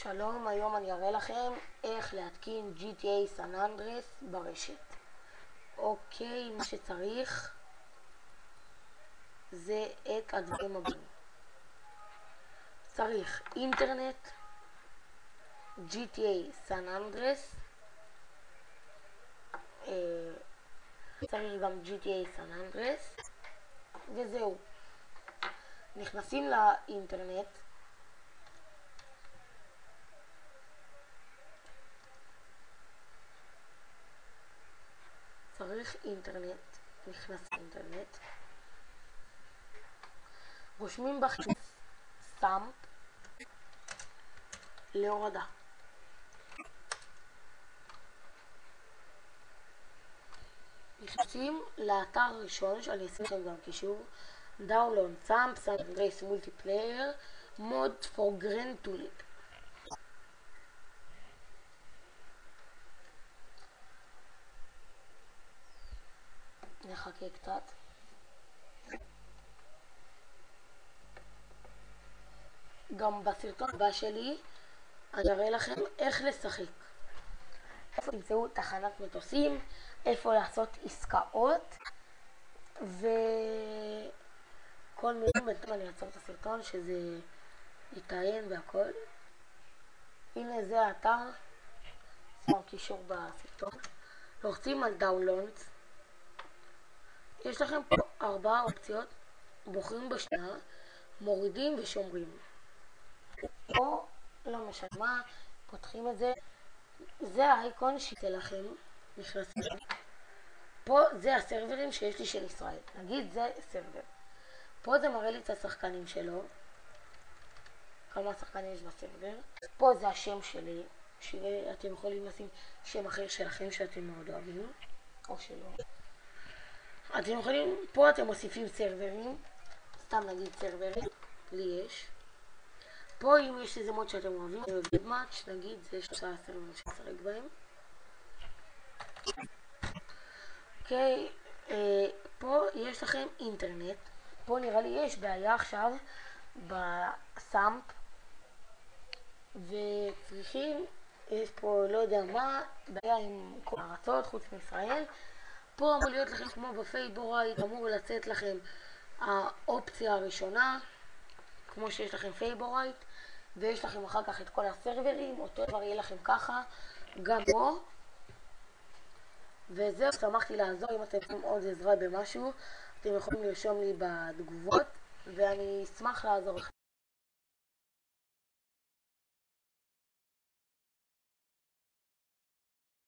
שלום, היום אני אראה לכם איך להתקין GTA San Andreas ברשת. אוקיי, מה שצריך זה את הדברים הבאים. צריך אינטרנט, GTA San Andreas, צריך גם GTA San Andreas, וזהו. נכנסים לאינטרנט, צריך אינטרנט, נכנס לאינטרנט, רושמים בחישוב סאמפ להורדה. נכנסים לאתר הראשון שאני אשים לכם גם קישור, Download Samp San Andreas Multiplayer Mod for Grand Tulip. נחכה קצת. גם בסרטון הבא שלי אני אראה לכם איך לשחק, איפה תמצאו תחנת מטוסים, איפה לעשות עסקאות וכל מיני. בינתיים אני אעצור את הסרטון שזה יתעיין והכל. הנה זה האתר, שם קישור בסרטון. לוחצים על דאונלוד, יש לכם פה 4 אופציות, בוחרים בשנייה, מורידים ושומרים, או לא משנה מה, פותחים את זה. זה האייקון שיצא לכם, נכנסים. פה זה הסרברים שיש לי של ישראל, נגיד זה סרבר. פה זה מראה לי את השחקנים שלו, כמה שחקנים יש בסרבר. פה זה השם שלי, שאתם יכולים לשים שם אחר שלכם שאתם מאוד אוהבים, או שלא. אתם יכולים, פה אתם מוסיפים סרברים, סתם נגיד סרברים, לי יש. פה אם יש איזה מוד שאתם אוהבים, מאץ' נגיד, זה 3 סרברים ששחק בהם. אוקיי, פה יש לכם אינטרנט. פה נראה לי יש בעיה עכשיו בסאמפ, וצריכים, יש פה לא יודע מה, בעיה עם כל הארצות חוץ מישראל. פה אמור להיות לכם כמו בפייבורייט, אמור לצאת לכם האופציה הראשונה, כמו שיש לכם פייבורייט, ויש לכם אחר כך את כל הסרברים, אותו דבר יהיה לכם ככה, גם פה. וזהו, שמחתי לעזור. אם אתם צריכים עוד עזרה במשהו, אתם יכולים לרשום לי בתגובות, ואני אשמח לעזור לכם.